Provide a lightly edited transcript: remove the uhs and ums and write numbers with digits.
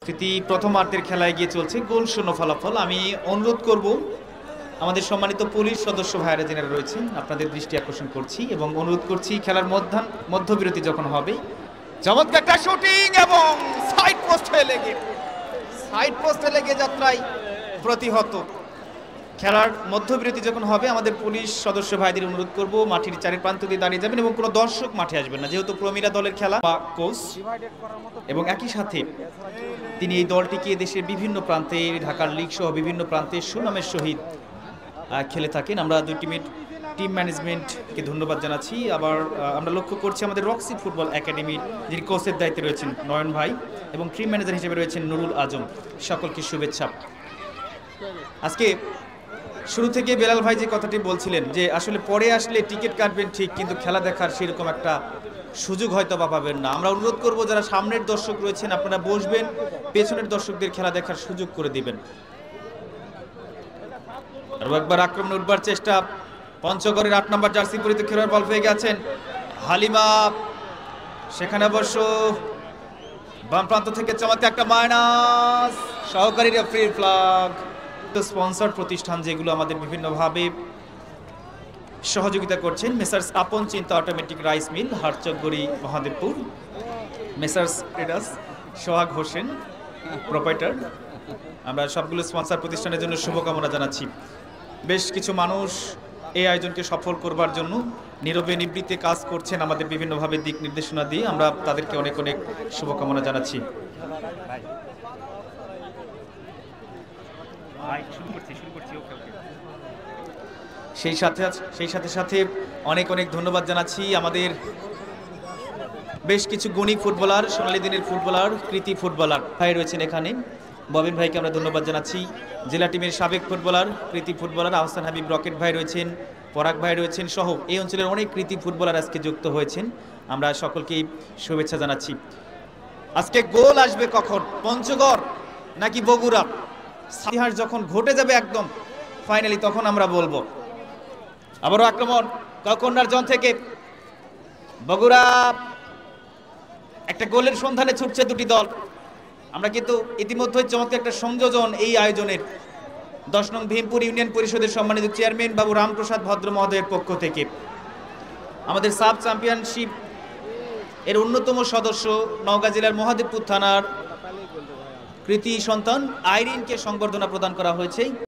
স্মৃতি প্রথমার্ধের খেলায় গিয়ে চলছে গোল শূন্য ফলাফল। আমি অনুরোধ করব আমাদের সম্মানিত পুলিশ সদস্য ভাইরা যারা রয়েছেন আপনাদের দৃষ্টি আকর্ষণ করছি এবং অনুরোধ করছি খেলার মধ্যবিরতি যখন হবে চমৎকার একটা শুটিং এবং সাইড পোস্টে লেগে যাত্রায় প্রতিহত। খেলার মধ্যবিরতি যখন হবে আমাদের পুলিশ সদস্য ভাইদের অনুরোধ করব মাঠের চারি প্রান্ত দিয়ে দাঁড়িয়ে যাবেন এবং কোনো দর্শক মাঠে আসবেন না, যেহেতু প্রমিলা দলের খেলা বা কোচ, এবং একই সাথে তিনি এই দলটিকে দেশের বিভিন্ন প্রান্তে ঢাকার লিগ সহ বিভিন্ন প্রান্তে সুনামের সহিত খেলে থাকেন। আমরা দুই টিম ম্যানেজমেন্টকে ধন্যবাদ জানাচ্ছি। আবার আমরা লক্ষ্য করছি আমাদের রক্সি ফুটবল একাডেমির যিনি কোচের দায়িত্বে রয়েছেন নয়ন ভাই এবং টিম ম্যানেজার হিসেবে রয়েছেন নুরুল আজম, সকলকে শুভেচ্ছা। আজকে শুরু থেকে বেলাল ভাই যে কথাটি বলছিলেন যে আসলে পরে আসলে টিকিট কাটবেন ঠিক, কিন্তু খেলা দেখার সেরকম একটা সুযোগ হয়তো বা পাবেন না। আমরা অনুরোধ করব যারা সামনের দর্শক রয়েছেন আপনারা বসবেন, পেছনের দর্শকদের খেলা দেখার সুযোগ করে দিবেন। আরও একবার আক্রমণ উঠবার চেষ্টা, পঞ্চগড়ের 8 নম্বর জার্সি পরিহিত খেলোয়াড় বল পেয়ে গেছেন হালিমা, সেখানে অবশ্য বাম প্রান্ত থেকে চমৎকার একটা মাইনাস, সহকারী রেফারির ফ্ল্যাগ। স্পন্সর প্রতিষ্ঠান যেগুলো আমাদের বিভিন্নভাবে সহযোগিতা করছেন, messrs Apon Chinta automatic rice mill Hatchakgari Mahadevpur, messrs traders Sohag Hossain proprietor, আমরা সবগুলো স্পন্সর প্রতিষ্ঠানের জন্য শুভকামনা জানাচ্ছি। বেশ কিছু মানুষ এই আয়োজনকে সফল করবার জন্য নীরবে নিবৃত্তে কাজ করছেন আমাদের বিভিন্নভাবে দিক নির্দেশনা দিয়ে, আমরা তাদেরকে অনেক অনেক শুভকামনা জানাচ্ছি। সেই সাথে অনেক অনেক ধন্যবাদ জানাচ্ছি আমাদের বেশ কিছু গুণী ফুটবলার, সোনালী দিনের ফুটবলার, কৃতি ফুটবলার ভাই রয়েছেন এখানে। ববিন ভাইকে আমরা ধন্যবাদ জানাচ্ছি। জেলা টিমের সাবেক ফুটবলার, কৃতি ফুটবলার আহসান হাবিব রকেট ভাই রয়েছেন, পরাগ ভাই রয়েছেন সহ এই অঞ্চলের অনেক কৃতি ফুটবলার আজকে যুক্ত হয়েছেন, আমরা সকলকেই শুভেচ্ছা জানাচ্ছি। আজকে গোল আসবে কখন, পঞ্চগড় নাকি বগুড়া? ইতিহাস যখন ঘটে যাবে একদম ফাইনালি তখন আমরা বলবো। আবারও আক্রমণ কর্নার জোন থেকে বগুড়া, একটা গোলের সন্ধানে ছুটছে দুটি দল। আমরা কিন্তু ইতিমধ্যে চমৎকার একটা সংযোজন এই আয়োজনের 10 নং ভীমপুর ইউনিয়ন পরিষদের সম্মানিত চেয়ারম্যান বাবু রামপ্রসাদ ভদ্র মহোদয়ের পক্ষ থেকে আমাদের সাব চ্যাম্পিয়নশিপ এর অন্যতম সদস্য নওগাঁ জেলার মহাদেবপুর থানার কৃতি সন্তান আইরিনকে সংবর্ধনা প্রদান করা হয়েছে।